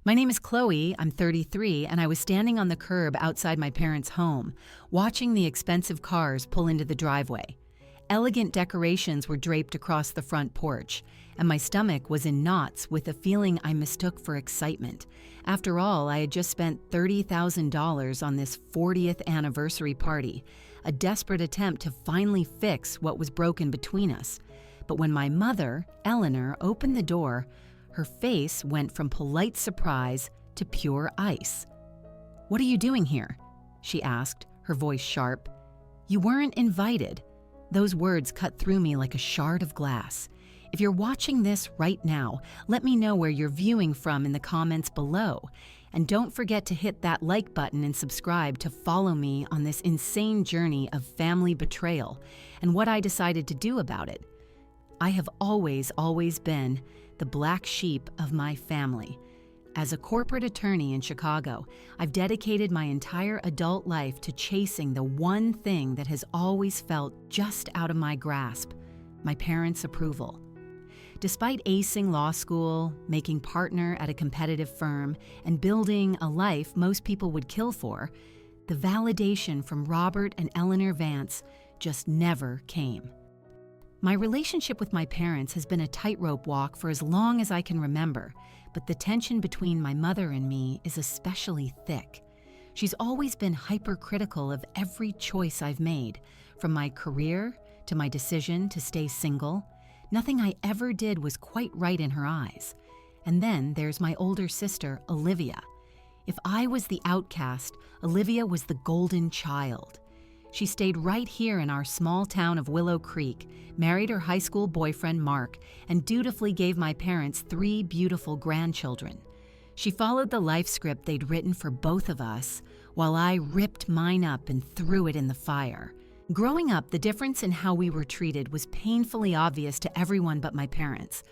My name is Chloe, I'm 33, and I was standing on the curb outside my parents' home, watching the expensive cars pull into the driveway. Elegant decorations were draped across the front porch, and my stomach was in knots with a feeling I mistook for excitement. After all, I had just spent $30,000 on this 40th anniversary party, a desperate attempt to finally fix what was broken between us. But when my mother, Eleanor, opened the door, her face went from polite surprise to pure ice. "What are you doing here?" she asked, her voice sharp. "You weren't invited." Those words cut through me like a shard of glass. If you're watching this right now, let me know where you're viewing from in the comments below. And don't forget to hit that like button and subscribe to follow me on this insane journey of family betrayal and what I decided to do about it. I have always been the black sheep of my family. As a corporate attorney in Chicago, I've dedicated my entire adult life to chasing the one thing that has always felt just out of my grasp: my parents' approval. Despite acing law school, making partner at a competitive firm, and building a life most people would kill for, the validation from Robert and Eleanor Vance just never came. My relationship with my parents has been a tightrope walk for as long as I can remember, but the tension between my mother and me is especially thick. She's always been hypercritical of every choice I've made, from my career to my decision to stay single. Nothing I ever did was quite right in her eyes. And then there's my older sister, Olivia. If I was the outcast, Olivia was the golden child. She stayed right here in our small town of Willow Creek, married her high school boyfriend Mark, and dutifully gave my parents 3 beautiful grandchildren. She followed the life script they'd written for both of us, while I ripped mine up and threw it in the fire. Growing up, the difference in how we were treated was painfully obvious to everyone but my parents.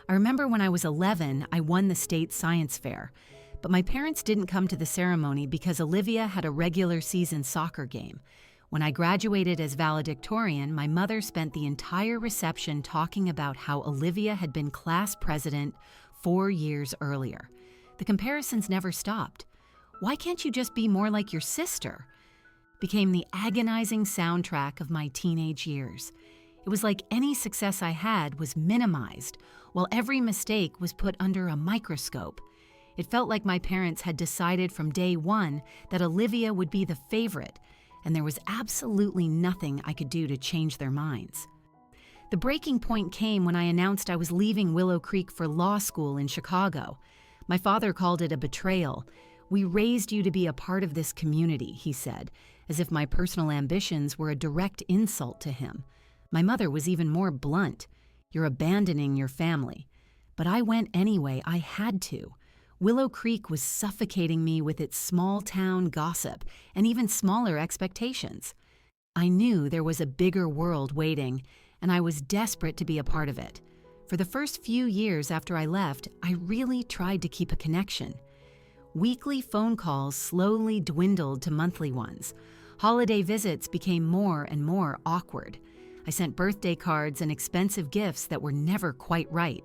I remember when I was 11, I won the state science fair, but my parents didn't come to the ceremony because Olivia had a regular season soccer game. When I graduated as valedictorian, my mother spent the entire reception talking about how Olivia had been class president 4 years earlier. The comparisons never stopped. "Why can't you just be more like your sister?" became the agonizing soundtrack of my teenage years. It was like any success I had was minimized, while every mistake was put under a microscope. It felt like my parents had decided from day one that Olivia would be the favorite, and there was absolutely nothing I could do to change their minds. The breaking point came when I announced I was leaving Willow Creek for law school in Chicago. My father called it a betrayal. "We raised you to be a part of this community," he said, as if my personal ambitions were a direct insult to him. My mother was even more blunt: "You're abandoning your family." But I went anyway. I had to. Willow Creek was suffocating me with its small-town gossip and even smaller expectations. I knew there was a bigger world waiting, and I was desperate to be a part of it. For the first few years after I left, I really tried to keep a connection. Weekly phone calls slowly dwindled to monthly ones. Holiday visits became more and more awkward. I sent birthday cards and expensive gifts that were never quite right.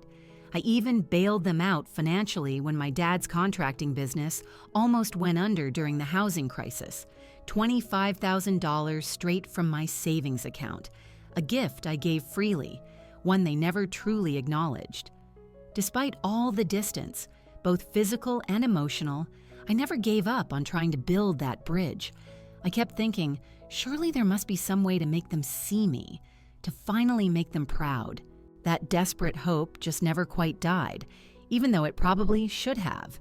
I even bailed them out financially when my dad's contracting business almost went under during the housing crisis. $25,000 straight from my savings account. A gift I gave freely, one they never truly acknowledged. Despite all the distance, both physical and emotional, I never gave up on trying to build that bridge. I kept thinking, surely there must be some way to make them see me, to finally make them proud. That desperate hope just never quite died, even though it probably should have.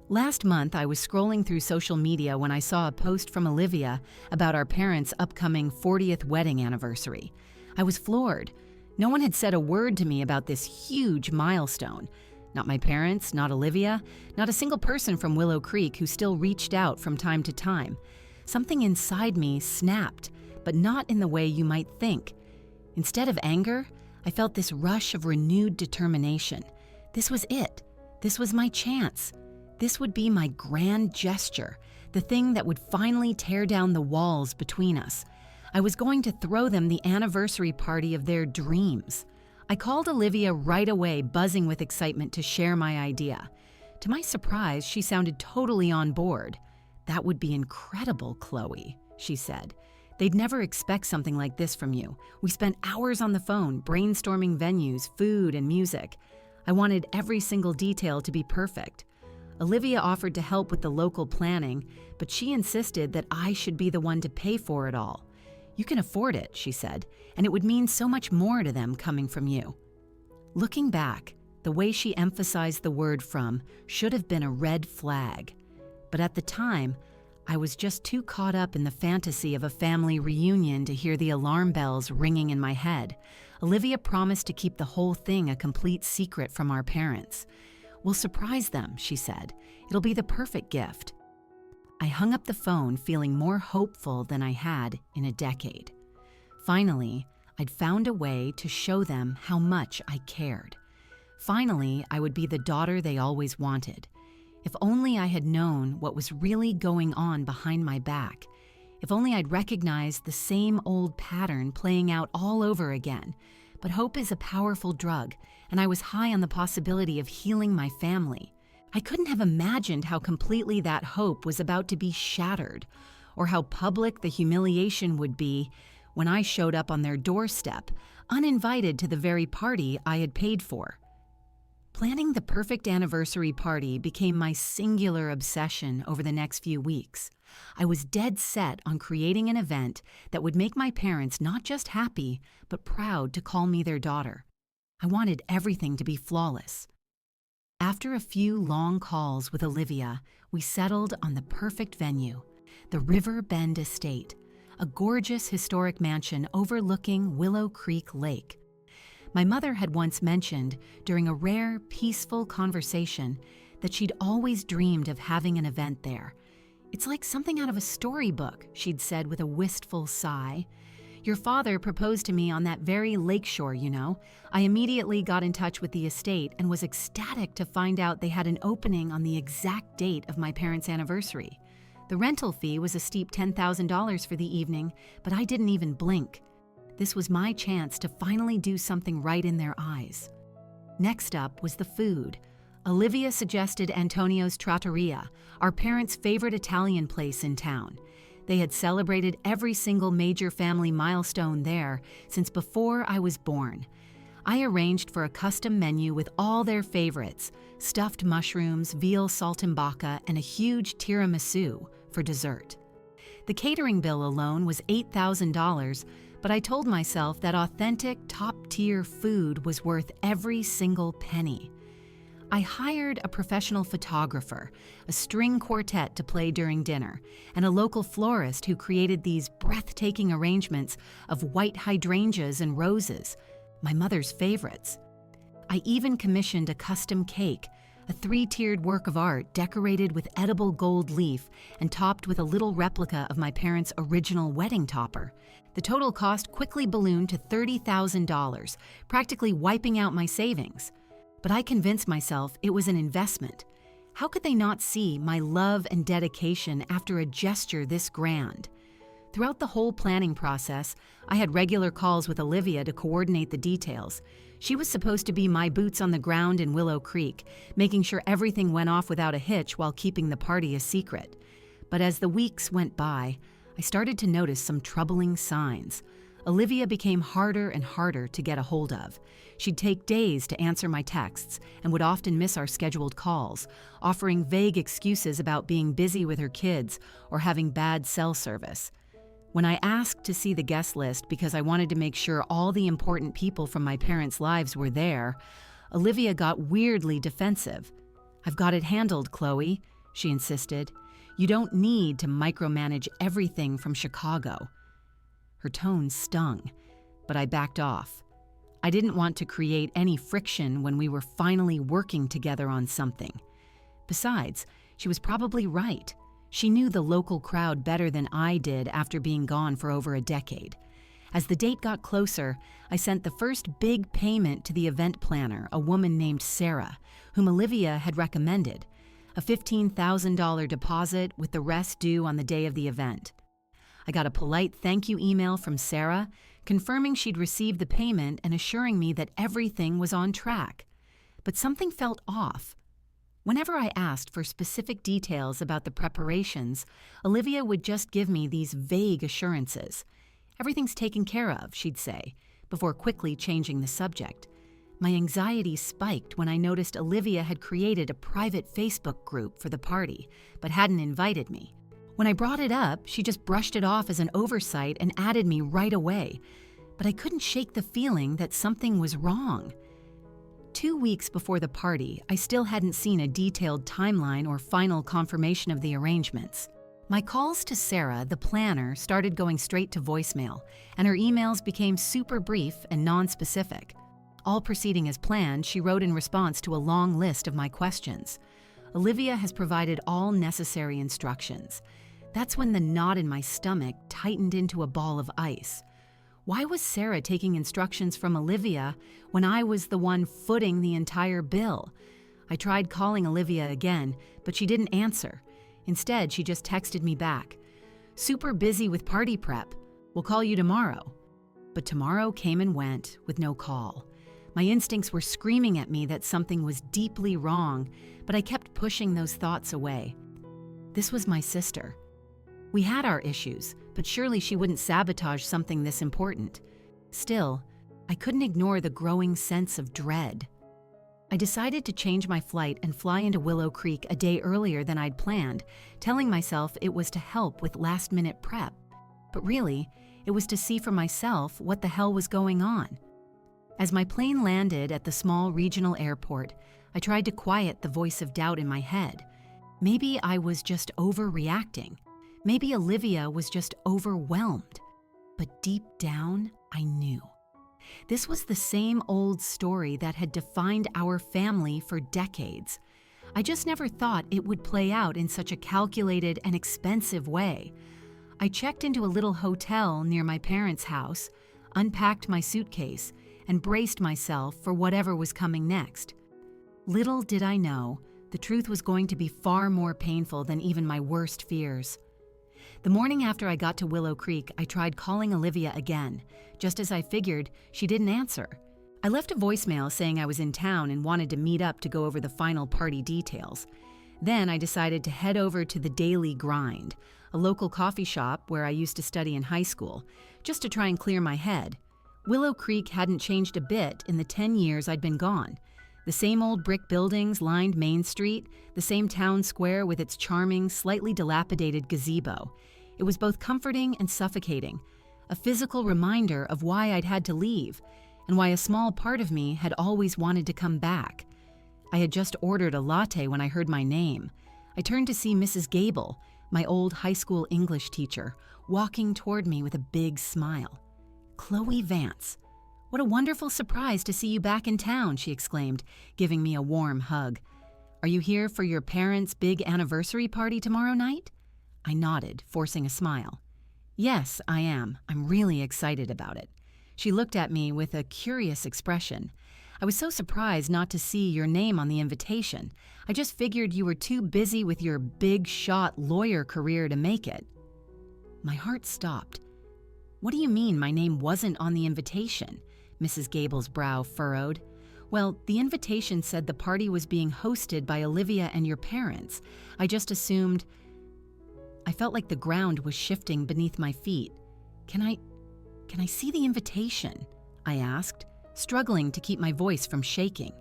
Last month, I was scrolling through social media when I saw a post from Olivia about our parents' upcoming 40th wedding anniversary. I was floored. No one had said a word to me about this huge milestone. Not my parents, not Olivia, not a single person from Willow Creek who still reached out from time to time. Something inside me snapped, but not in the way you might think. Instead of anger, I felt this rush of renewed determination. This was it. This was my chance. This would be my grand gesture, the thing that would finally tear down the walls between us. I was going to throw them the anniversary party of their dreams. I called Olivia right away, buzzing with excitement to share my idea. To my surprise, she sounded totally on board. "That would be incredible, Chloe," she said. "They'd never expect something like this from you. We spent hours on the phone brainstorming venues, food, and music. I wanted every single detail to be perfect. Olivia offered to help with the local planning, but she insisted that I should be the one to pay for it all. You can afford it," she said, "and it would mean so much more to them coming from you." Looking back, the way she emphasized the word "from" should have been a red flag. But at the time, I was just too caught up in the fantasy of a family reunion to hear the alarm bells ringing in my head. Olivia promised to keep the whole thing a complete secret from our parents. "We'll surprise them," she said. "It'll be the perfect gift." I hung up the phone feeling more hopeful than I had in a decade. Finally, I'd found a way to show them how much I cared. Finally, I would be the daughter they always wanted. If only I had known what was really going on behind my back. If only I'd recognized the same old pattern playing out all over again. But hope is a powerful drug, and I was high on the possibility of healing my family. I couldn't have imagined how completely that hope was about to be shattered, or how public the humiliation would be when I showed up on their doorstep, uninvited to the very party I had paid for. Planning the perfect anniversary party became my singular obsession over the next few weeks. I was dead set on creating an event that would make my parents not just happy, but proud to call me their daughter. I wanted everything to be flawless. After a few long calls with Olivia, we settled on the perfect venue, the River Bend Estate, a gorgeous historic mansion overlooking Willow Creek Lake. My mother had once mentioned, during a rare, peaceful conversation, that she'd always dreamed of having an event there. "It's like something out of a storybook," she'd said with a wistful sigh. "Your father proposed to me on that very lakeshore, you know. I immediately got in touch with the estate and was ecstatic to find out they had an opening on the exact date of my parents' anniversary. The rental fee was a steep $10,000 for the evening, but I didn't even blink. This was my chance to finally do something right in their eyes." Next up was the food. Olivia suggested Antonio's Trattoria, our parents' favorite Italian place in town. They had celebrated every single major family milestone there since before I was born. I arranged for a custom menu with all their favorites: stuffed mushrooms, veal saltimbocca, and a huge tiramisu for dessert. The catering bill alone was $8,000, but I told myself that authentic, top-tier food was worth every single penny. I hired a professional photographer, a string quartet to play during dinner, and a local florist who created these breathtaking arrangements of white hydrangeas and roses, my mother's favorites. I even commissioned a custom cake, a 3-tiered work of art decorated with edible gold leaf and topped with a little replica of my parents' original wedding topper. The total cost quickly ballooned to $30,000, practically wiping out my savings. But I convinced myself it was an investment. How could they not see my love and dedication after a gesture this grand? Throughout the whole planning process, I had regular calls with Olivia to coordinate the details. She was supposed to be my boots on the ground in Willow Creek, making sure everything went off without a hitch while keeping the party a secret. But as the weeks went by, I started to notice some troubling signs. Olivia became harder and harder to get a hold of. She'd take days to answer my texts and would often miss our scheduled calls, offering vague excuses about being busy with her kids or having bad cell service. When I asked to see the guest list because I wanted to make sure all the important people from my parents' lives were there, Olivia got weirdly defensive. "I've got it handled, Chloe," she insisted. "You don't need to micromanage everything from Chicago." Her tone stung, but I backed off. I didn't want to create any friction when we were finally working together on something. Besides, she was probably right. She knew the local crowd better than I did after being gone for over a decade. As the date got closer, I sent the first big payment to the event planner, a woman named Sarah, whom Olivia had recommended, a $15,000 deposit with the rest due on the day of the event. I got a polite thank you email from Sarah, confirming she'd received the payment and assuring me that everything was on track. But something felt off. Whenever I asked for specific details about the preparations, Olivia would just give me these vague assurances. "Everything's taken care of," she'd say, before quickly changing the subject. My anxiety spiked when I noticed Olivia had created a private Facebook group for the party, but hadn't invited me. When I brought it up, she just brushed it off as an oversight and added me right away. But I couldn't shake the feeling that something was wrong. 2 weeks before the party, I still hadn't seen a detailed timeline or final confirmation of the arrangements. My calls to Sarah, the planner, started going straight to voicemail, and her emails became super brief and non-specific. All proceeding as planned, she wrote in response to a long list of my questions. "Olivia has provided all necessary instructions." That's when the knot in my stomach tightened into a ball of ice. Why was Sarah taking instructions from Olivia when I was the one footing the entire bill? I tried calling Olivia again, but she didn't answer. Instead, she just texted me back, "Super busy with party prep. We'll call you tomorrow." But tomorrow came and went with no call. My instincts were screaming at me that something was deeply wrong, but I kept pushing those thoughts away. This was my sister. We had our issues, but surely she wouldn't sabotage something this important. Still, I couldn't ignore the growing sense of dread. I decided to change my flight and fly into Willow Creek a day earlier than I'd planned, telling myself it was to help with last-minute prep. But really, it was to see for myself what the hell was going on. As my plane landed at the small regional airport, I tried to quiet the voice of doubt in my head. Maybe I was just overreacting. Maybe Olivia was just overwhelmed. But deep down, I knew. This was the same old story that had defined our family for decades. I just never thought it would play out in such a calculated and expensive way. I checked into a little hotel near my parents' house, unpacked my suitcase, and braced myself for whatever was coming next. Little did I know, the truth was going to be far more painful than even my worst fears. The morning after I got to Willow Creek, I tried calling Olivia again. Just as I figured, she didn't answer. I left a voicemail saying I was in town and wanted to meet up to go over the final party details. Then I decided to head over to the Daily Grind, a local coffee shop where I used to study in high school, just to try and clear my head. Willow Creek hadn't changed a bit in the 10 years I'd been gone. The same old brick buildings lined Main Street, the same town square with its charming, slightly dilapidated gazebo. It was both comforting and suffocating, a physical reminder of why I'd had to leave, and why a small part of me had always wanted to come back. I had just ordered a latte when I heard my name. I turned to see Mrs. Gable, my old high school English teacher, walking toward me with a big smile. "Chloe Vance. What a wonderful surprise to see you back in town," she exclaimed, giving me a warm hug. "Are you here for your parents' big anniversary party tomorrow night?" I nodded, forcing a smile. "Yes, I am. I'm really excited about it." She looked at me with a curious expression. "I was so surprised not to see your name on the invitation. I just figured you were too busy with your big-shot lawyer career to make it." My heart stopped. "What do you mean my name wasn't on the invitation?" Mrs. Gable's brow furrowed. "Well, the invitation said the party was being hosted by Olivia and your parents. I just assumed—" I felt like the ground was shifting beneath my feet. Can I see the invitation?" I asked, struggling to keep my voice from shaking.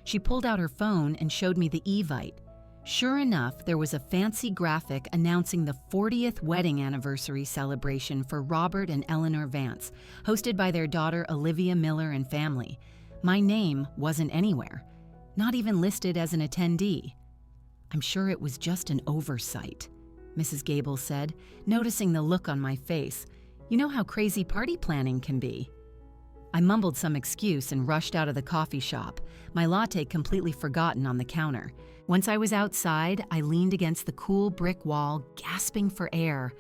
She pulled out her phone and showed me the Evite. Sure enough, there was a fancy graphic announcing the 40th wedding anniversary celebration for Robert and Eleanor Vance, hosted by their daughter Olivia Miller and family. My name wasn't anywhere, not even listed as an attendee. "I'm sure it was just an oversight," Mrs. Gable said, noticing the look on my face. "You know how crazy party planning can be." I mumbled some excuse and rushed out of the coffee shop, my latte completely forgotten on the counter. Once I was outside, I leaned against the cool brick wall, gasping for air.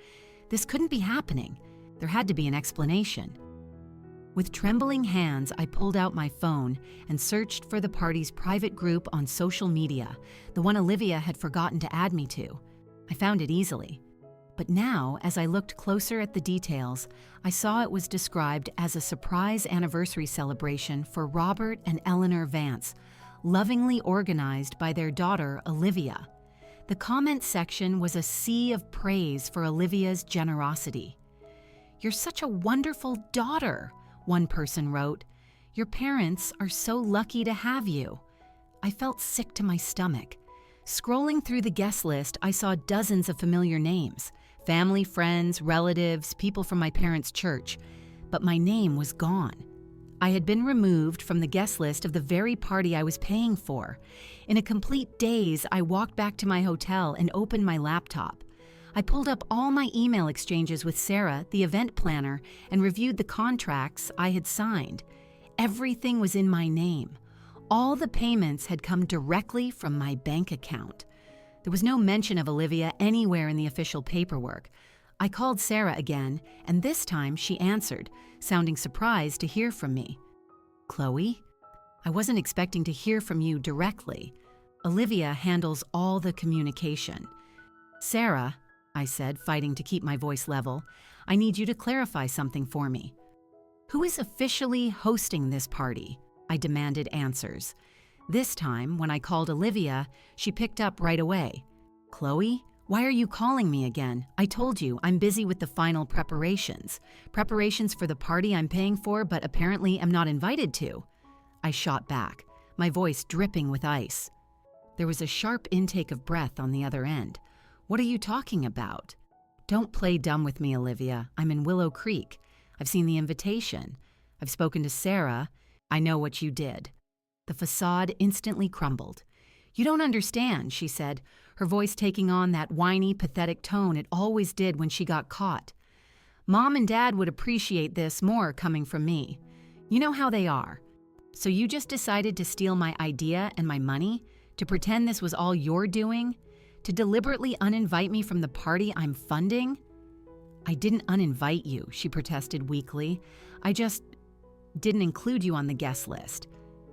This couldn't be happening. There had to be an explanation. With trembling hands, I pulled out my phone and searched for the party's private group on social media, the one Olivia had forgotten to add me to. I found it easily. But now, as I looked closer at the details, I saw it was described as a surprise anniversary celebration for Robert and Eleanor Vance, lovingly organized by their daughter, Olivia. The comment section was a sea of praise for Olivia's generosity. "You're such a wonderful daughter," one person wrote. "Your parents are so lucky to have you." I felt sick to my stomach. Scrolling through the guest list, I saw dozens of familiar names: family, friends, relatives, people from my parents' church. But my name was gone. I had been removed from the guest list of the very party I was paying for. In a complete daze, I walked back to my hotel and opened my laptop. I pulled up all my email exchanges with Sarah, the event planner, and reviewed the contracts I had signed. Everything was in my name. All the payments had come directly from my bank account. There was no mention of Olivia anywhere in the official paperwork. I called Sarah again, and this time she answered, sounding surprised to hear from me. "Chloe, I wasn't expecting to hear from you directly. Olivia handles all the communication." "Sarah," I said, fighting to keep my voice level, "I need you to clarify something for me. Who is officially hosting this party?" I demanded answers. This time, when I called Olivia, she picked up right away. "Chloe, why are you calling me again? I told you I'm busy with the final preparations. Preparations for the party I'm paying for but apparently am not invited to." I shot back, my voice dripping with ice. There was a sharp intake of breath on the other end. "What are you talking about?" "Don't play dumb with me, Olivia. I'm in Willow Creek. I've seen the invitation. I've spoken to Sarah. I know what you did." The facade instantly crumbled. "You don't understand," she said, her voice taking on that whiny, pathetic tone it always did when she got caught. "Mom and Dad would appreciate this more coming from me. You know how they are. So you just decided to steal my idea and my money? To pretend this was all you're doing? To deliberately uninvite me from the party I'm funding?" "I didn't uninvite you," she protested weakly. "I just didn't include you on the guest list.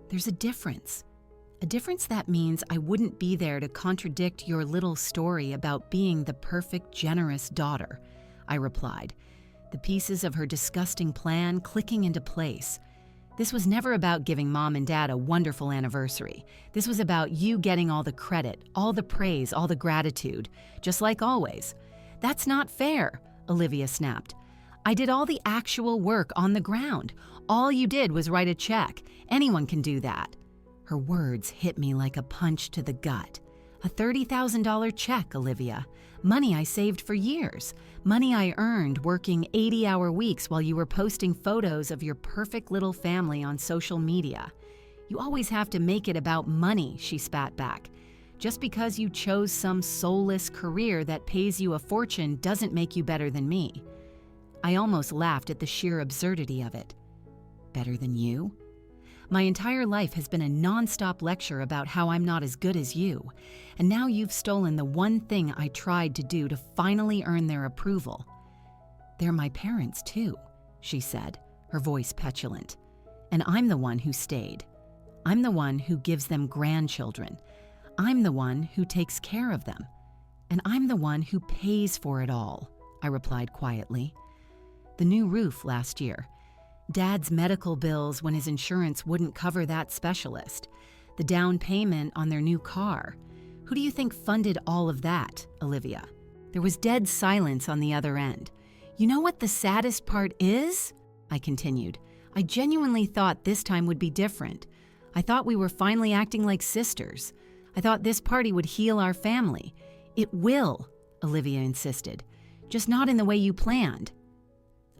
There's a difference. A difference that means I wouldn't be there to contradict your little story about being the perfect, generous daughter," I replied, the pieces of her disgusting plan clicking into place. "This was never about giving Mom and Dad a wonderful anniversary. This was about you getting all the credit, all the praise, all the gratitude, just like always." "That's not fair," Olivia snapped. "I did all the actual work on the ground. All you did was write a check. Anyone can do that." Her words hit me like a punch to the gut. "A $30,000 check, Olivia. Money I saved for years. Money I earned working 80-hour weeks while you were posting photos of your perfect little family on social media. You always have to make it about money," she spat back. "Just because you chose some soulless career that pays you a fortune doesn't make you better than me." I almost laughed at the sheer absurdity of it. Better than you? My entire life has been a nonstop lecture about how I'm not as good as you, and now you've stolen the one thing I tried to do to finally earn their approval. "They're my parents, too," she said, her voice petulant. "And I'm the one who stayed. I'm the one who gives them grandchildren. I'm the one who takes care of them. And I'm the one who pays for it all," I replied quietly. "The new roof last year. Dad's medical bills when his insurance wouldn't cover that specialist. The down payment on their new car. Who do you think funded all of that, Olivia?" There was dead silence on the other end. "You know what the saddest part is?" I continued. "I genuinely thought this time would be different. I thought we were finally acting like sisters. I thought this party would heal our family. It will," Olivia insisted. "Just not in the way you planned."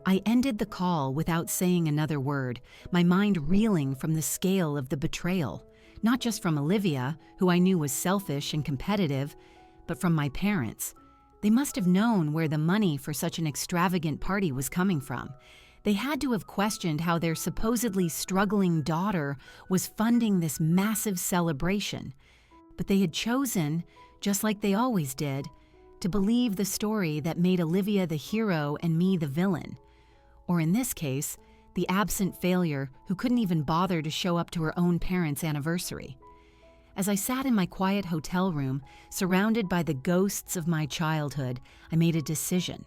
I ended the call without saying another word, my mind reeling from the scale of the betrayal, not just from Olivia, who I knew was selfish and competitive, but from my parents. They must have known where the money for such an extravagant party was coming from. They had to have questioned how their supposedly struggling daughter was funding this massive celebration. But they had chosen, just like they always did, to believe the story that made Olivia the hero and me the villain. Or in this case, the absent failure who couldn't even bother to show up to her own parents' anniversary. As I sat in my quiet hotel room, surrounded by the ghosts of my childhood, I made a decision.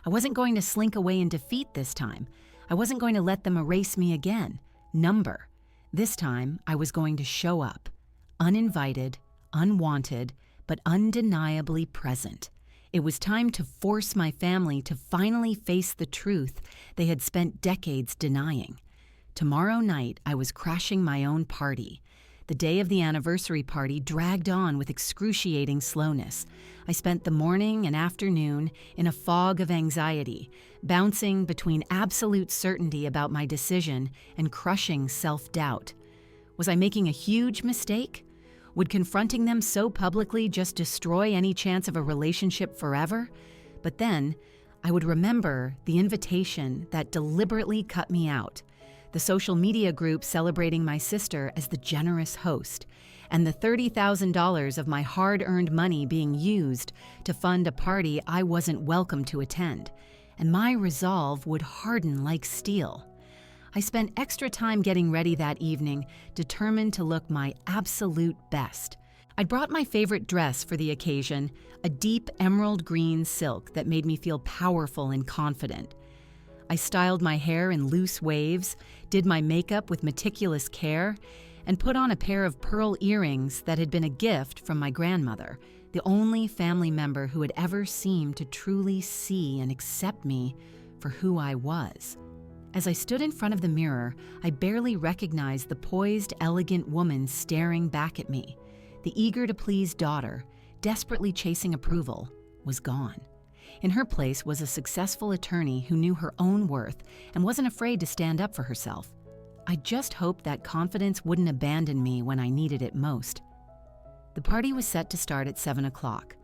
I wasn't going to slink away in defeat this time. I wasn't going to let them erase me again. This time, I was going to show up. uninvited, unwanted, but undeniably present. It was time to force my family to finally face the truth they had spent decades denying. Tomorrow night, I was crashing my own party. The day of the anniversary party dragged on with excruciating slowness. I spent the morning and afternoon in a fog of anxiety, bouncing between absolute certainty about my decision and crushing self-doubt. Was I making a huge mistake? Would confronting them so publicly just destroy any chance of a relationship forever? But then, I would remember the invitation that deliberately cut me out, the social media group celebrating my sister as the generous host, and the $30,000 of my hard-earned money being used to fund a party I wasn't welcome to attend, and my resolve would harden like steel. I spent extra time getting ready that evening, determined to look my absolute best. I'd brought my favorite dress for the occasion, a deep emerald green silk that made me feel powerful and confident. I styled my hair in loose waves, did my makeup with meticulous care, and put on a pair of pearl earrings that had been a gift from my grandmother, the only family member who had ever seemed to truly see and accept me for who I was. As I stood in front of the mirror, I barely recognized the poised, elegant woman staring back at me. The eager-to-please daughter, desperately chasing approval, was gone. In her place was a successful attorney who knew her own worth and wasn't afraid to stand up for herself. I just hoped that confidence wouldn't abandon me when I needed it most. The party was set to start at 7 o'clock.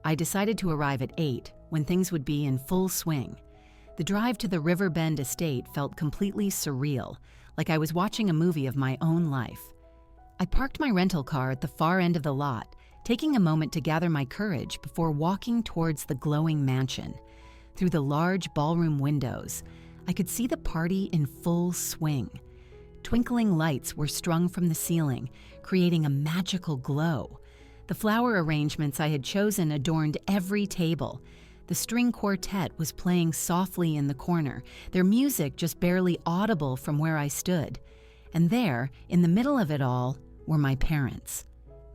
I decided to arrive at 8, when things would be in full swing. The drive to the Riverbend estate felt completely surreal, like I was watching a movie of my own life. I parked my rental car at the far end of the lot, taking a moment to gather my courage before walking towards the glowing mansion. Through the large ballroom windows, I could see the party in full swing. Twinkling lights were strung from the ceiling, creating a magical glow. The flower arrangements I had chosen adorned every table. The string quartet was playing softly in the corner, their music just barely audible from where I stood. And there, in the middle of it all, were my parents.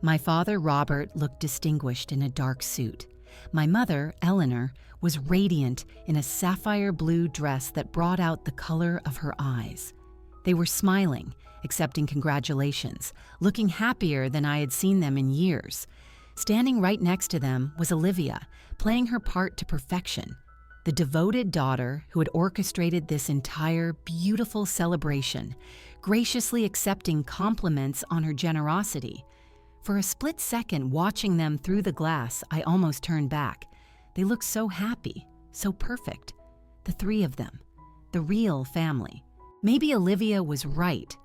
My father, Robert, looked distinguished in a dark suit. My mother, Eleanor, was radiant in a sapphire blue dress that brought out the color of her eyes. They were smiling, accepting congratulations, looking happier than I had seen them in years. Standing right next to them was Olivia, playing her part to perfection. The devoted daughter who had orchestrated this entire beautiful celebration, graciously accepting compliments on her generosity. For a split second, watching them through the glass, I almost turned back. They looked so happy, so perfect. The three of them, the real family. Maybe Olivia was right.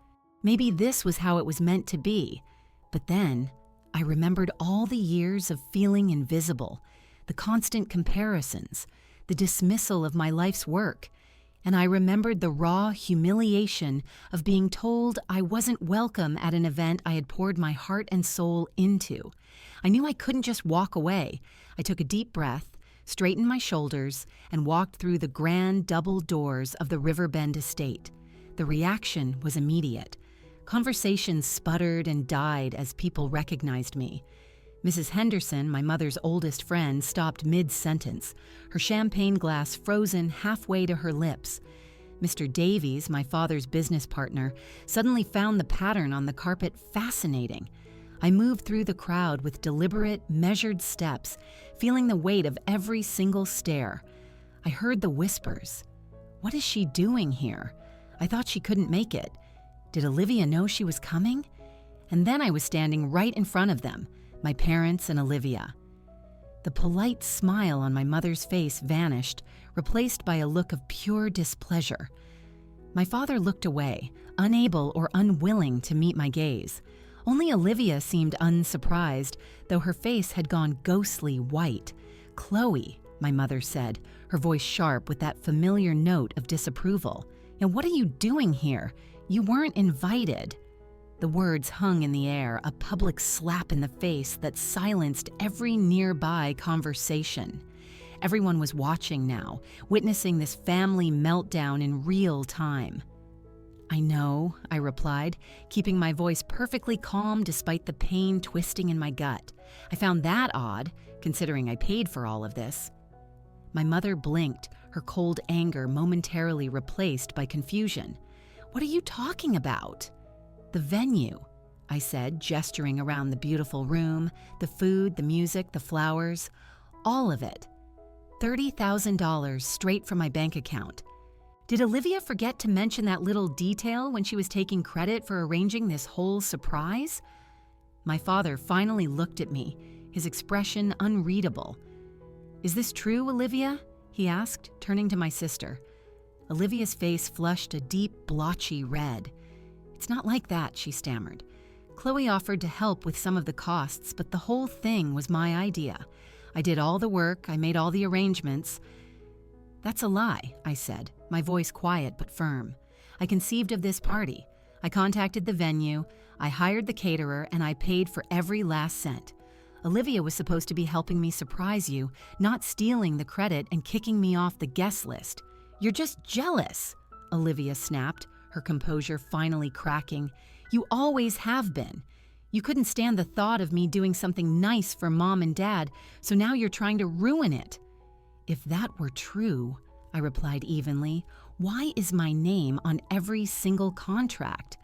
Maybe this was how it was meant to be. But then, I remembered all the years of feeling invisible, the constant comparisons, the dismissal of my life's work, and I remembered the raw humiliation of being told I wasn't welcome at an event I had poured my heart and soul into. I knew I couldn't just walk away. I took a deep breath, straightened my shoulders, and walked through the grand double doors of the Riverbend estate. The reaction was immediate. Conversations sputtered and died as people recognized me. Mrs. Henderson, my mother's oldest friend, stopped mid-sentence, her champagne glass frozen halfway to her lips. Mr. Davies, my father's business partner, suddenly found the pattern on the carpet fascinating. I moved through the crowd with deliberate, measured steps, feeling the weight of every single stare. I heard the whispers. What is she doing here? I thought she couldn't make it. Did Olivia know she was coming? And then I was standing right in front of them, my parents and Olivia. The polite smile on my mother's face vanished, replaced by a look of pure displeasure. My father looked away, unable or unwilling to meet my gaze. Only Olivia seemed unsurprised, though her face had gone ghostly white. "Chloe," my mother said, her voice sharp with that familiar note of disapproval. "And what are you doing here? You weren't invited." The words hung in the air, a public slap in the face that silenced every nearby conversation. Everyone was watching now, witnessing this family meltdown in real time. I know, I replied, keeping my voice perfectly calm despite the pain twisting in my gut. I found that odd, considering I paid for all of this. My mother blinked, her cold anger momentarily replaced by confusion. What are you talking about? The venue, I said, gesturing around the beautiful room, the food, the music, the flowers, all of it. $30,000 straight from my bank account. Did Olivia forget to mention that little detail when she was taking credit for arranging this whole surprise? My father finally looked at me, his expression unreadable. Is this true, Olivia? He asked, turning to my sister. Olivia's face flushed a deep, blotchy red. It's not like that, she stammered. Chloe offered to help with some of the costs, but the whole thing was my idea. I did all the work, I made all the arrangements. That's a lie, I said, my voice quiet but firm. I conceived of this party. I contacted the venue, I hired the caterer, and I paid for every last cent. Olivia was supposed to be helping me surprise you, not stealing the credit and kicking me off the guest list. You're just jealous, Olivia snapped, her composure finally cracking. You always have been. You couldn't stand the thought of me doing something nice for Mom and Dad, so now you're trying to ruin it. If that were true, I replied evenly, why is my name on every single contract?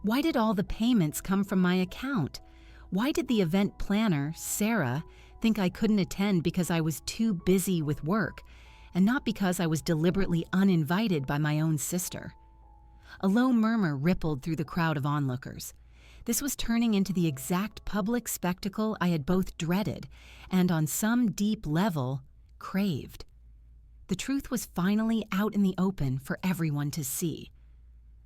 Why did all the payments come from my account? Why did the event planner, Sarah, think I couldn't attend because I was too busy with work, and not because I was deliberately uninvited by my own sister? A low murmur rippled through the crowd of onlookers. This was turning into the exact public spectacle I had both dreaded and, on some deep level, craved. The truth was finally out in the open for everyone to see.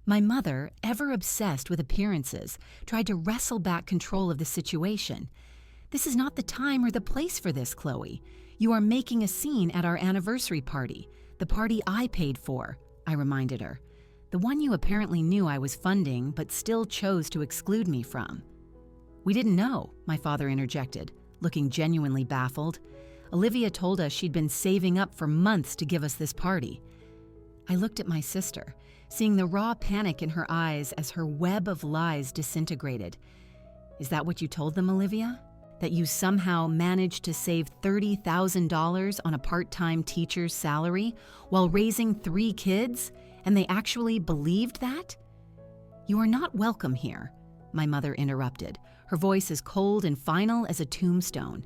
My mother, ever obsessed with appearances, tried to wrestle back control of the situation. This is not the time or the place for this, Chloe. You are making a scene at our anniversary party, the party I paid for, I reminded her. The one you apparently knew I was funding, but still chose to exclude me from. We didn't know, my father interjected, looking genuinely baffled. Olivia told us she'd been saving up for months to give us this party. I looked at my sister, seeing the raw panic in her eyes as her web of lies disintegrated. Is that what you told them, Olivia? That you somehow managed to save $30,000 on a part-time teacher's salary while raising 3 kids, and they actually believed that? You are not welcome here, my mother interrupted, her voice as cold and final as a tombstone.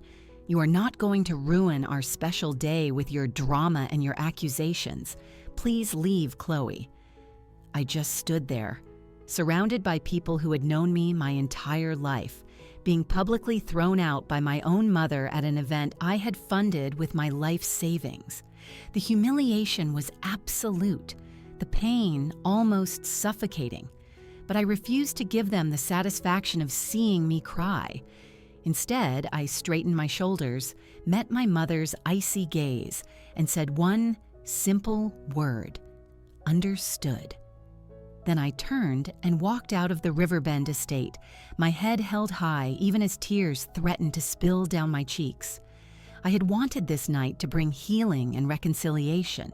You are not going to ruin our special day with your drama and your accusations. Please leave, Chloe. I just stood there, surrounded by people who had known me my entire life, being publicly thrown out by my own mother at an event I had funded with my life savings. The humiliation was absolute, the pain almost suffocating, but I refused to give them the satisfaction of seeing me cry. Instead, I straightened my shoulders, met my mother's icy gaze, and said one simple word: understood. Then I turned and walked out of the Riverbend estate, my head held high even as tears threatened to spill down my cheeks. I had wanted this night to bring healing and reconciliation.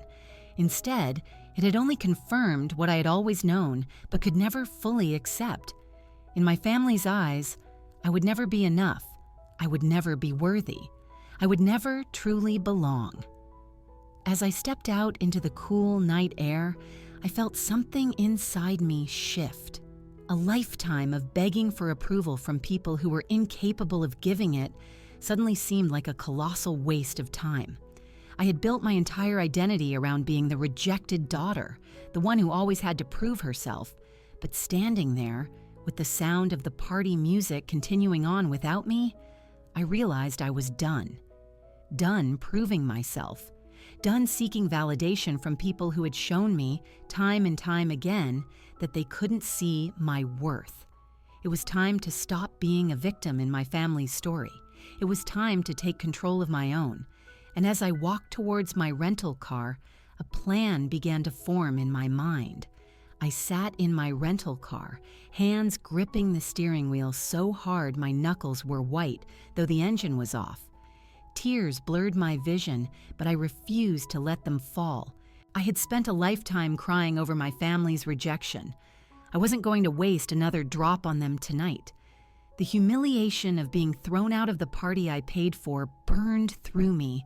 Instead, it had only confirmed what I had always known but could never fully accept. In my family's eyes, I would never be enough. I would never be worthy. I would never truly belong. As I stepped out into the cool night air, I felt something inside me shift. A lifetime of begging for approval from people who were incapable of giving it suddenly seemed like a colossal waste of time. I had built my entire identity around being the rejected daughter, the one who always had to prove herself, but standing there, with the sound of the party music continuing on without me, I realized I was done. Done proving myself. Done seeking validation from people who had shown me, time and time again, that they couldn't see my worth. It was time to stop being a victim in my family's story. It was time to take control of my own. And as I walked towards my rental car, a plan began to form in my mind. I sat in my rental car, hands gripping the steering wheel so hard my knuckles were white, though the engine was off. Tears blurred my vision, but I refused to let them fall. I had spent a lifetime crying over my family's rejection. I wasn't going to waste another drop on them tonight. The humiliation of being thrown out of the party I paid for burned through me,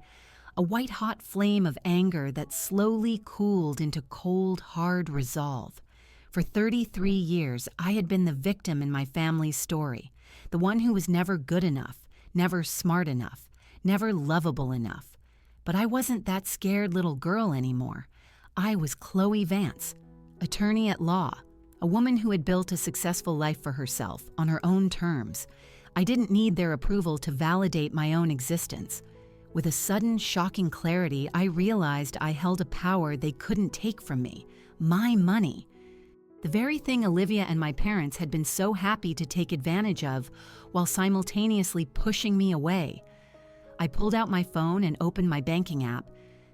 a white-hot flame of anger that slowly cooled into cold, hard resolve. For 33 years, I had been the victim in my family's story, the one who was never good enough, never smart enough, never lovable enough. But I wasn't that scared little girl anymore. I was Chloe Vance, attorney at law, a woman who had built a successful life for herself on her own terms. I didn't need their approval to validate my own existence. With a sudden, shocking clarity, I realized I held a power they couldn't take from me, my money. The very thing Olivia and my parents had been so happy to take advantage of while simultaneously pushing me away. I pulled out my phone and opened my banking app.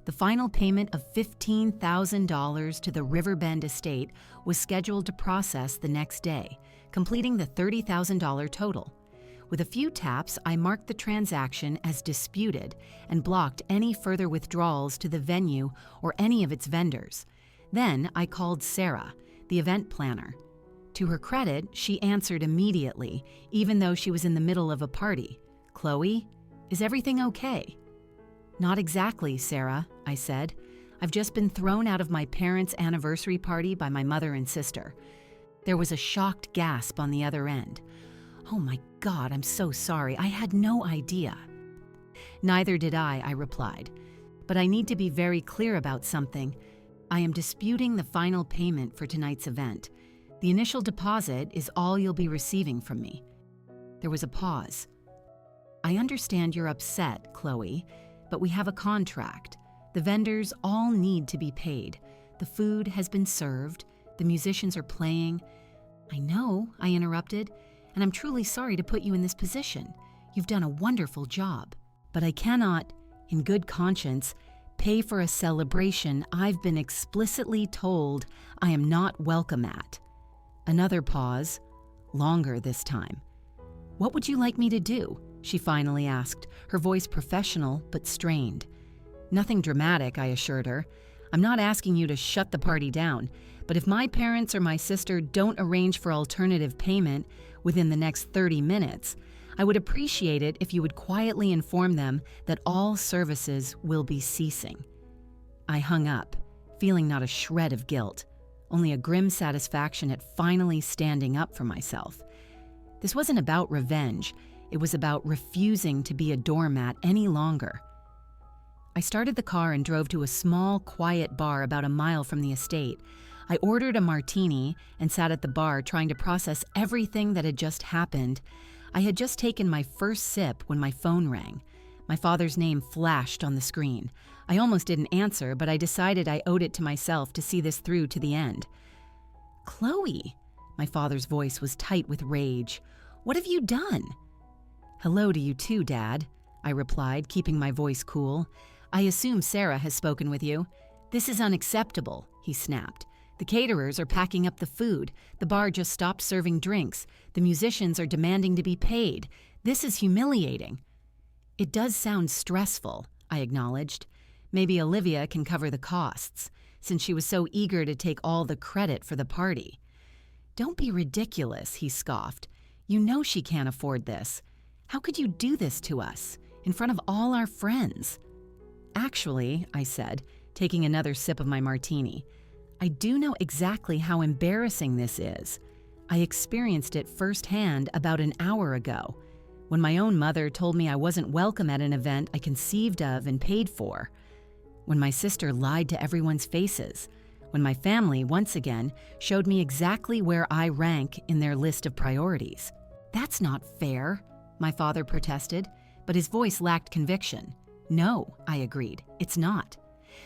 The final payment of $15,000 to the Riverbend estate was scheduled to process the next day, completing the $30,000 total. With a few taps, I marked the transaction as disputed and blocked any further withdrawals to the venue or any of its vendors. Then I called Sarah, the event planner. To her credit, she answered immediately, even though she was in the middle of a party. "Chloe, is everything okay?" "Not exactly, Sarah," I said. "I've just been thrown out of my parents' anniversary party by my mother and sister." There was a shocked gasp on the other end. "Oh my God, I'm so sorry. I had no idea." "Neither did I replied. "But I need to be very clear about something. I am disputing the final payment for tonight's event. The initial deposit is all you'll be receiving from me." There was a pause. "I understand you're upset, Chloe, but we have a contract. The vendors all need to be paid. The food has been served. The musicians are playing." "I know," I interrupted, "and I'm truly sorry to put you in this position. You've done a wonderful job. But I cannot, in good conscience, pay for a celebration I've been explicitly told I am not welcome at." Another pause, longer this time. "What would you like me to do?" she finally asked, her voice professional but strained. "Nothing dramatic," I assured her. "I'm not asking you to shut the party down, but if my parents or my sister don't arrange for alternative payment within the next 30 minutes, I would appreciate it if you would quietly inform them that all services will be ceasing." I hung up, feeling not a shred of guilt, only a grim satisfaction at finally standing up for myself. This wasn't about revenge. It was about refusing to be a doormat any longer. I started the car and drove to a small, quiet bar about a mile from the estate. I ordered a martini and sat at the bar trying to process everything that had just happened. I had just taken my first sip when my phone rang. My father's name flashed on the screen. I almost didn't answer, but I decided I owed it to myself to see this through to the end. "Chloe," my father's voice was tight with rage. "What have you done?" "Hello to you too, Dad," I replied, keeping my voice cool. "I assume Sarah has spoken with you." "This is unacceptable," he snapped. "The caterers are packing up the food. The bar just stopped serving drinks. The musicians are demanding to be paid. This is humiliating." "It does sound stressful," I acknowledged. "Maybe Olivia can cover the costs, since she was so eager to take all the credit for the party." "Don't be ridiculous," he scoffed. "You know she can't afford this. How could you do this to us, in front of all our friends?" "Actually," I said, taking another sip of my martini, "I do know exactly how embarrassing this is. I experienced it firsthand about an hour ago, when my own mother told me I wasn't welcome at an event I conceived of and paid for. When my sister lied to everyone's faces. When my family, once again, showed me exactly where I rank in their list of priorities. That's not fair," my father protested, but his voice lacked conviction. "No," I agreed, "it's not.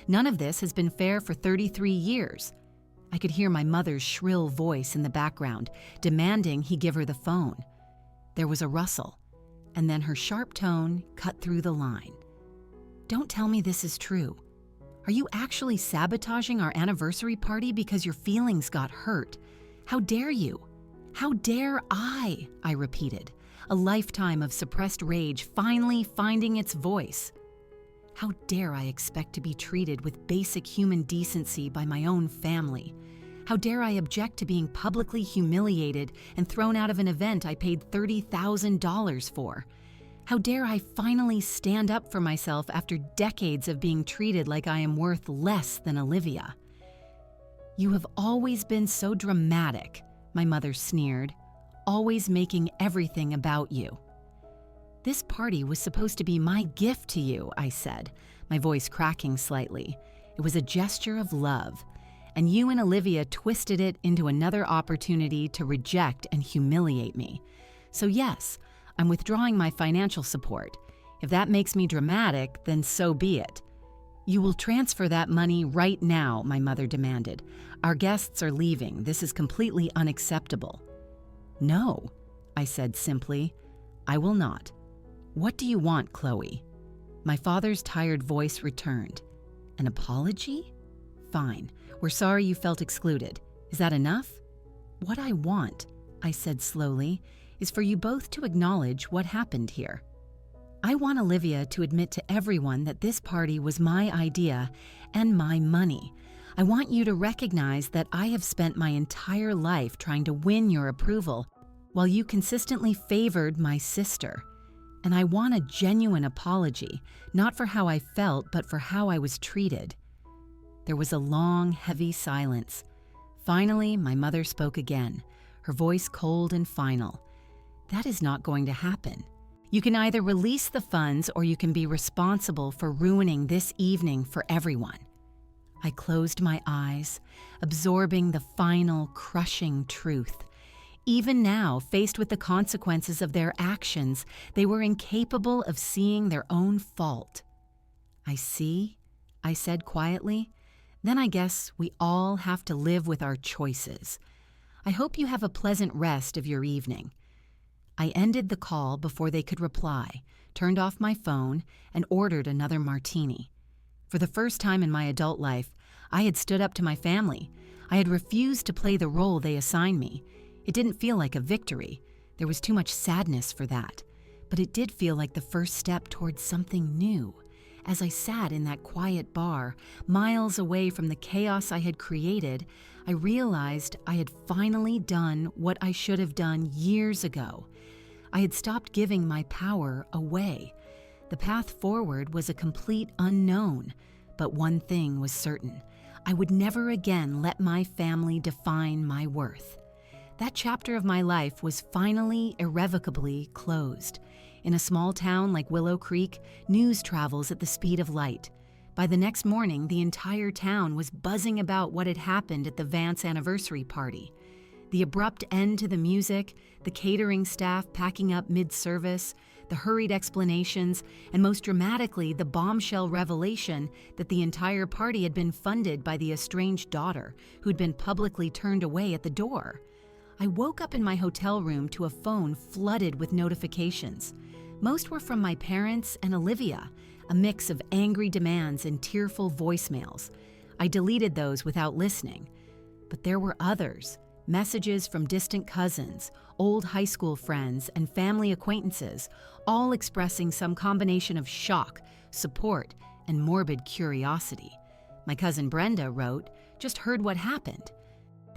None of this has been fair for 33 years. I could hear my mother's shrill voice in the background, demanding he give her the phone. There was a rustle, and then her sharp tone cut through the line. "Don't tell me this is true. Are you actually sabotaging our anniversary party because your feelings got hurt? How dare you? How dare I?" I repeated, a lifetime of suppressed rage finally finding its voice. How dare I expect to be treated with basic human decency by my own family? How dare I object to being publicly humiliated and thrown out of an event I paid $30,000 for? How dare I finally stand up for myself after decades of being treated like I am worth less than Olivia? "You have always been so dramatic," my mother sneered, "always making everything about you." "This party was supposed to be my gift to you," I said, my voice cracking slightly. "It was a gesture of love, and you and Olivia twisted it into another opportunity to reject and humiliate me. So yes, I'm withdrawing my financial support. If that makes me dramatic, then so be it." "You will transfer that money right now," my mother demanded. "Our guests are leaving. This is completely unacceptable." "No," I said simply. "I will not. What do you want, Chloe?" My father's tired voice returned. "An apology? Fine. We're sorry you felt excluded. Is that enough?" "What I want," I said slowly, "is for you both to acknowledge what happened here. I want Olivia to admit to everyone that this party was my idea and my money. I want you to recognize that I have spent my entire life trying to win your approval while you consistently favored my sister. And I want a genuine apology, not for how I felt, but for how I was treated." There was a long, heavy silence. Finally, my mother spoke again, her voice cold and final. "That is not going to happen. You can either release the funds or you can be responsible for ruining this evening for everyone." I closed my eyes, absorbing the final, crushing truth. Even now, faced with the consequences of their actions, they were incapable of seeing their own fault. "I see," I said quietly. "Then I guess we all have to live with our choices. I hope you have a pleasant rest of your evening." I ended the call before they could reply, turned off my phone, and ordered another martini. For the first time in my adult life, I had stood up to my family. I had refused to play the role they assigned me. It didn't feel like a victory. There was too much sadness for that. But it did feel like the first step towards something new. As I sat in that quiet bar, miles away from the chaos I had created, I realized I had finally done what I should have done years ago. I had stopped giving my power away. The path forward was a complete unknown, but one thing was certain. I would never again let my family define my worth. That chapter of my life was finally, irrevocably closed. In a small town like Willow Creek, news travels at the speed of light. By the next morning, the entire town was buzzing about what had happened at the Vance anniversary party. The abrupt end to the music, the catering staff packing up mid-service, the hurried explanations, and most dramatically, the bombshell revelation that the entire party had been funded by the estranged daughter, who'd been publicly turned away at the door. I woke up in my hotel room to a phone flooded with notifications. Most were from my parents and Olivia, a mix of angry demands and tearful voicemails. I deleted those without listening. But there were others. Messages from distant cousins, old high school friends, and family acquaintances, all expressing some combination of shock, support, and morbid curiosity. My cousin Brenda wrote, "Just heard what happened."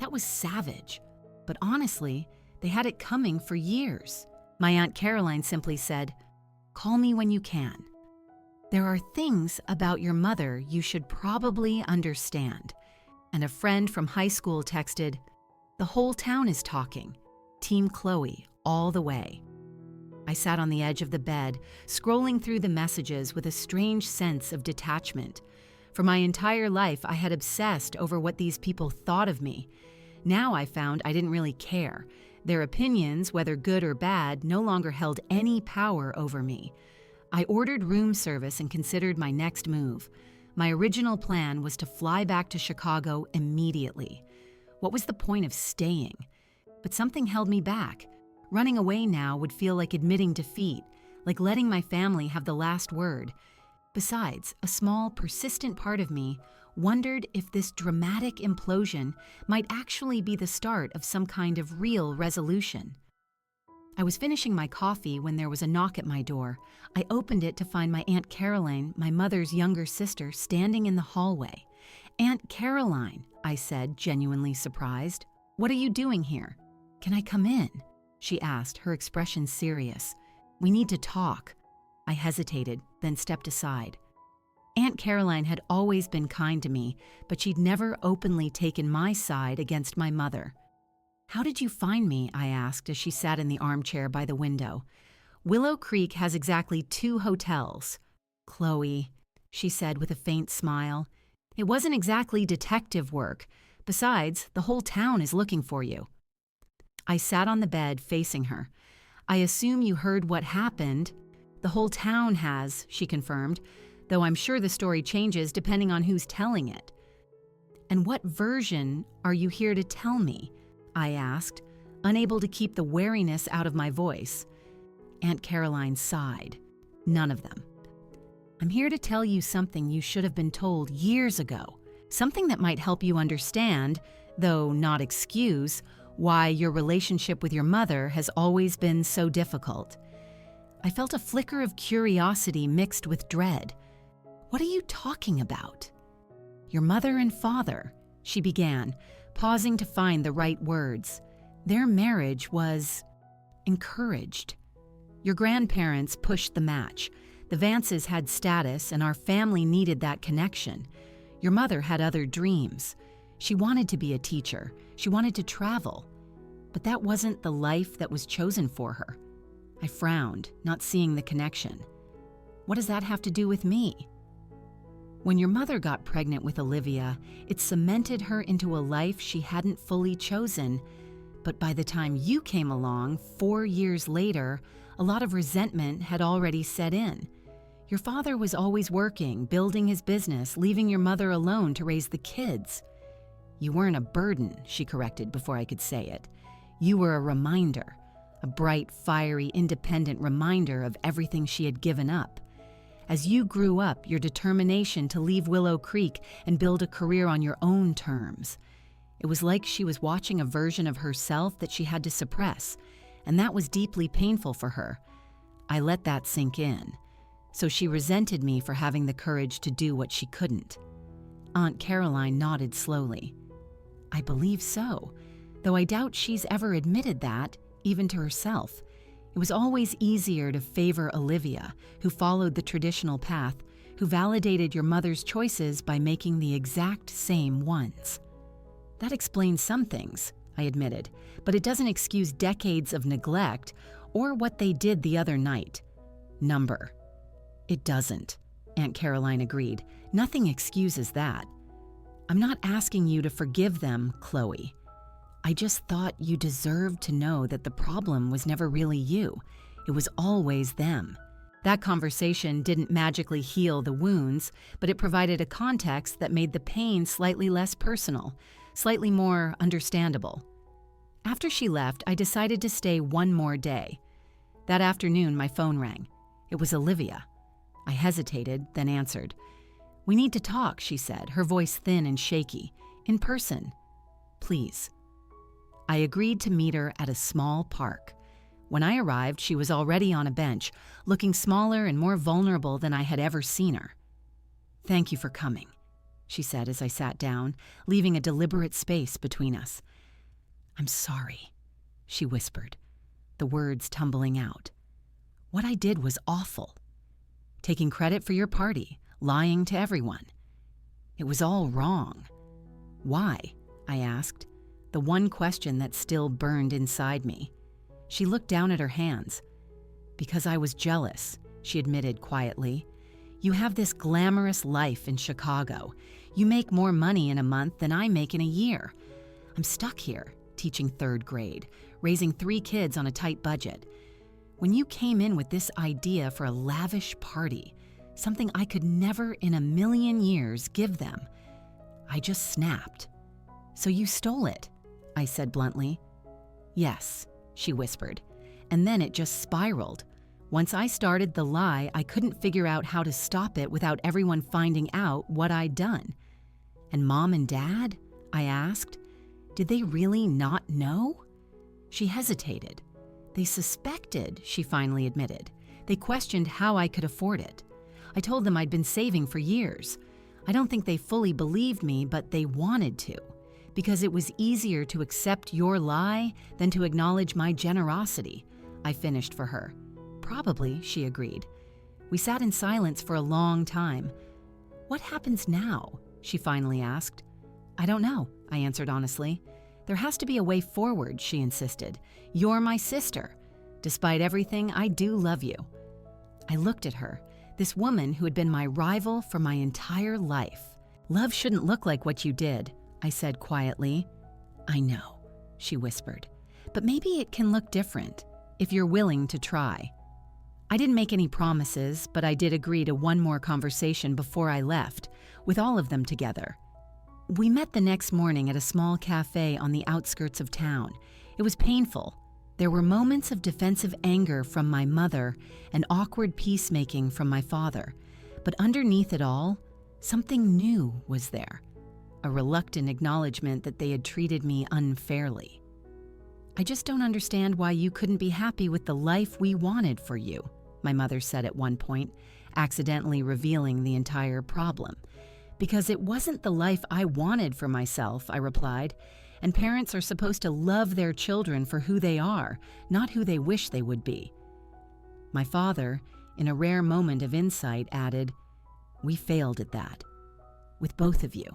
That was savage. But honestly, they had it coming for years. My Aunt Caroline simply said, "Call me when you can." "There are things about your mother you should probably understand." And a friend from high school texted, "The whole town is talking. Team Chloe, all the way." I sat on the edge of the bed, scrolling through the messages with a strange sense of detachment. For my entire life, I had obsessed over what these people thought of me. Now I found I didn't really care. Their opinions, whether good or bad, no longer held any power over me. I ordered room service and considered my next move. My original plan was to fly back to Chicago immediately. What was the point of staying? But something held me back. Running away now would feel like admitting defeat, like letting my family have the last word. Besides, a small, persistent part of me wondered if this dramatic implosion might actually be the start of some kind of real resolution. I was finishing my coffee when there was a knock at my door. I opened it to find my Aunt Caroline, my mother's younger sister, standing in the hallway. "Aunt Caroline," I said, genuinely surprised. "What are you doing here?" "Can I come in?" she asked, her expression serious. "We need to talk." I hesitated, then stepped aside. Aunt Caroline had always been kind to me, but she'd never openly taken my side against my mother. "How did you find me?" I asked as she sat in the armchair by the window. "Willow Creek has exactly 2 hotels." "Chloe," she said with a faint smile, "it wasn't exactly detective work. Besides, the whole town is looking for you." I sat on the bed facing her. "I assume you heard what happened." "The whole town has," she confirmed, "though I'm sure the story changes depending on who's telling it." "And what version are you here to tell me?" I asked, unable to keep the wariness out of my voice. Aunt Caroline sighed. "None of them. I'm here to tell you something you should have been told years ago, something that might help you understand, though not excuse, why your relationship with your mother has always been so difficult." I felt a flicker of curiosity mixed with dread. "What are you talking about?" "Your mother and father," she began, pausing to find the right words. "Their marriage was encouraged. Your grandparents pushed the match. The Vances had status, and our family needed that connection. Your mother had other dreams. She wanted to be a teacher. She wanted to travel. But that wasn't the life that was chosen for her." I frowned, not seeing the connection. "What does that have to do with me?" "When your mother got pregnant with Olivia, it cemented her into a life she hadn't fully chosen. But by the time you came along, 4 years later, a lot of resentment had already set in. Your father was always working, building his business, leaving your mother alone to raise the kids." "You weren't a burden," she corrected before I could say it. "You were a reminder, a bright, fiery, independent reminder of everything she had given up. As you grew up, your determination to leave Willow Creek and build a career on your own terms. It was like she was watching a version of herself that she had to suppress, and that was deeply painful for her. I let that sink in. So she resented me for having the courage to do what she couldn't." Aunt Caroline nodded slowly. "I believe so, though I doubt she's ever admitted that, even to herself. It was always easier to favor Olivia, who followed the traditional path, who validated your mother's choices by making the exact same ones." "That explains some things," I admitted, "but it doesn't excuse decades of neglect or what they did the other night." "Number." "It doesn't," Aunt Caroline agreed. "Nothing excuses that. I'm not asking you to forgive them, Chloe. I just thought you deserved to know that the problem was never really you. It was always them." That conversation didn't magically heal the wounds, but it provided a context that made the pain slightly less personal, slightly more understandable. After she left, I decided to stay one more day. That afternoon, my phone rang. It was Olivia. I hesitated, then answered. "We need to talk," she said, her voice thin and shaky. "In person. Please." I agreed to meet her at a small park. When I arrived, she was already on a bench, looking smaller and more vulnerable than I had ever seen her. "Thank you for coming," she said as I sat down, leaving a deliberate space between us. "I'm sorry," she whispered, the words tumbling out. "What I did was awful. Taking credit for your party, lying to everyone. It was all wrong." "Why?" I asked, the one question that still burned inside me. She looked down at her hands. "Because I was jealous," she admitted quietly. "You have this glamorous life in Chicago. You make more money in a month than I make in a year. I'm stuck here, teaching 3rd grade, raising 3 kids on a tight budget. When you came in with this idea for a lavish party, something I could never in a million years give them, I just snapped. So you stole it," I said bluntly. "Yes," she whispered, and then it just spiraled. Once I started the lie, I couldn't figure out how to stop it without everyone finding out what I'd done. "And Mom and Dad?" I asked. "Did they really not know?" She hesitated. "They suspected," she finally admitted. "They questioned how I could afford it. I told them I'd been saving for years. I don't think they fully believed me, but they wanted to. because it was easier to accept your lie than to acknowledge my generosity, I finished for her. Probably, she agreed. We sat in silence for a long time. What happens now? She finally asked. I don't know, I answered honestly. There has to be a way forward, she insisted. You're my sister. Despite everything, I do love you. I looked at her, this woman who had been my rival for my entire life. Love shouldn't look like what you did, I said quietly. I know, she whispered, but maybe it can look different if you're willing to try. I didn't make any promises, but I did agree to one more conversation before I left, with all of them together. We met the next morning at a small cafe on the outskirts of town. It was painful. There were moments of defensive anger from my mother and awkward peacemaking from my father. But underneath it all, something new was there. A reluctant acknowledgement that they had treated me unfairly. I just don't understand why you couldn't be happy with the life we wanted for you, my mother said at one point, accidentally revealing the entire problem. Because it wasn't the life I wanted for myself, I replied, and parents are supposed to love their children for who they are, not who they wish they would be. My father, in a rare moment of insight, added, We failed at that. With both of you.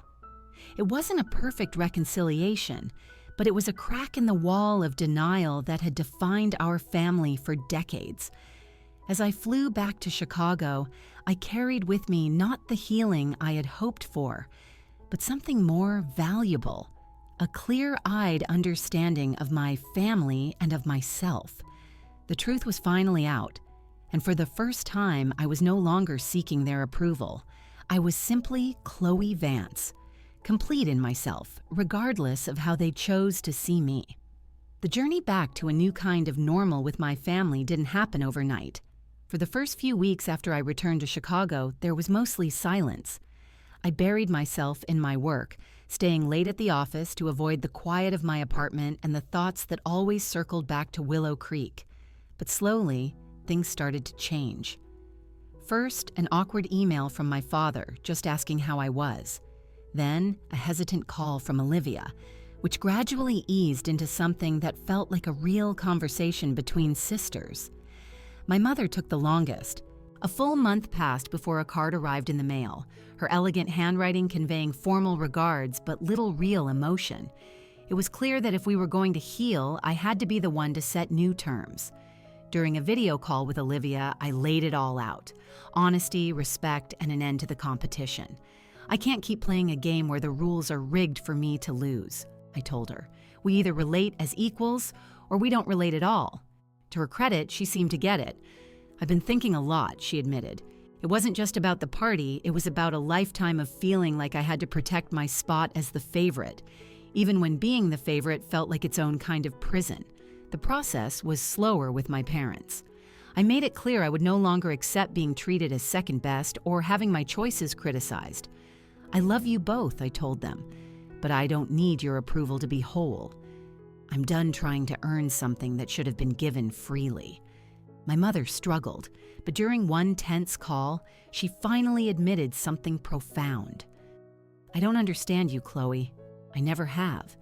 It wasn't a perfect reconciliation, but it was a crack in the wall of denial that had defined our family for decades. As I flew back to Chicago, I carried with me not the healing I had hoped for, but something more valuable, a clear-eyed understanding of my family and of myself. The truth was finally out, and for the first time, I was no longer seeking their approval. I was simply Chloe Vance, complete in myself, regardless of how they chose to see me. The journey back to a new kind of normal with my family didn't happen overnight. For the first few weeks after I returned to Chicago, there was mostly silence. I buried myself in my work, staying late at the office to avoid the quiet of my apartment and the thoughts that always circled back to Willow Creek. But slowly, things started to change. First, an awkward email from my father, just asking how I was. Then, a hesitant call from Olivia, which gradually eased into something that felt like a real conversation between sisters. My mother took the longest. A full month passed before a card arrived in the mail, her elegant handwriting conveying formal regards but little real emotion. It was clear that if we were going to heal, I had to be the one to set new terms. During a video call with Olivia, I laid it all out. Honesty, respect, and an end to the competition. I can't keep playing a game where the rules are rigged for me to lose, I told her. We either relate as equals or we don't relate at all. To her credit, she seemed to get it. I've been thinking a lot, she admitted. It wasn't just about the party, it was about a lifetime of feeling like I had to protect my spot as the favorite, even when being the favorite felt like its own kind of prison. The process was slower with my parents. I made it clear I would no longer accept being treated as second best or having my choices criticized. I love you both, I told them, but I don't need your approval to be whole. I'm done trying to earn something that should have been given freely. My mother struggled, but during one tense call, she finally admitted something profound. I don't understand you, Chloe. I never have.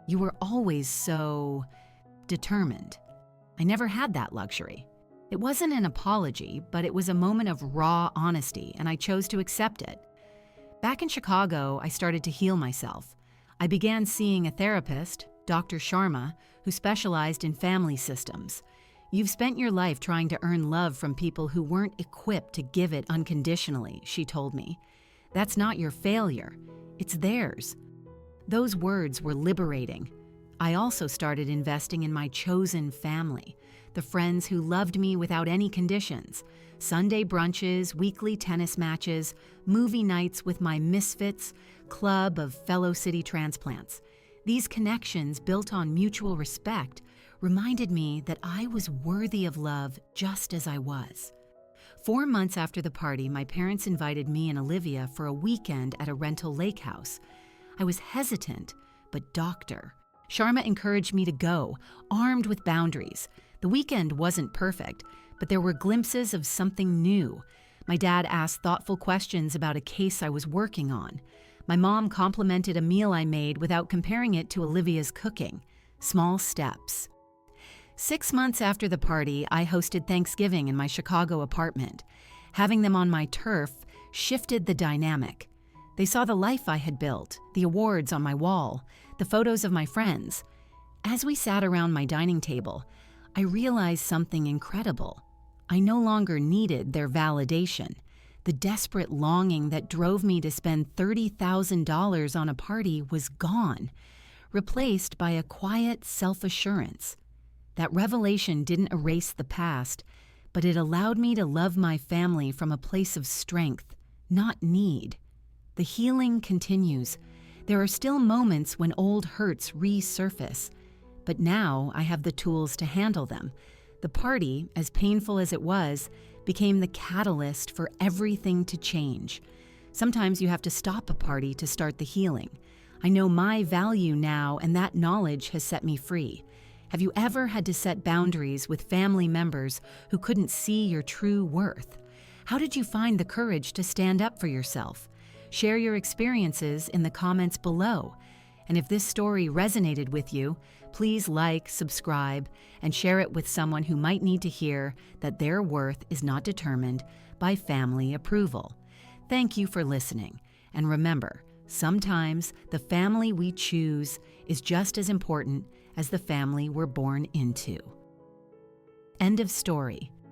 You were always so determined. I never had that luxury. It wasn't an apology, but it was a moment of raw honesty, and I chose to accept it. Back in Chicago, I started to heal myself. I began seeing a therapist, Dr. Sharma, who specialized in family systems. You've spent your life trying to earn love from people who weren't equipped to give it unconditionally, she told me. That's not your failure. It's theirs. Those words were liberating. I also started investing in my chosen family, the friends who loved me without any conditions. Sunday brunches, weekly tennis matches, movie nights with my misfits, club of fellow city transplants. These connections, built on mutual respect, reminded me that I was worthy of love just as I was. 4 months after the party, my parents invited me and Olivia for a weekend at a rental lake house. I was hesitant, but Dr. Sharma encouraged me to go, armed with boundaries. The weekend wasn't perfect, but there were glimpses of something new. My dad asked thoughtful questions about a case I was working on. My mom complimented a meal I made without comparing it to Olivia's cooking. Small steps. 6 months after the party, I hosted Thanksgiving in my Chicago apartment. Having them on my turf shifted the dynamic. They saw the life I had built, the awards on my wall, the photos of my friends. As we sat around my dining table, I realized something incredible. I no longer needed their validation. The desperate longing that drove me to spend $30,000 on a party was gone, replaced by a quiet self-assurance. That revelation didn't erase the past, but it allowed me to love my family from a place of strength, not need. The healing continues. There are still moments when old hurts resurface, but now I have the tools to handle them. The party, as painful as it was, became the catalyst for everything to change. Sometimes you have to stop a party to start the healing. I know my value now, and that knowledge has set me free. Have you ever had to set boundaries with family members who couldn't see your true worth? How did you find the courage to stand up for yourself? Share your experiences in the comments below. And if this story resonated with you, please like, subscribe, and share it with someone who might need to hear that their worth is not determined by family approval. Thank you for listening. And remember, sometimes the family we choose is just as important as the family we're born into. End of story.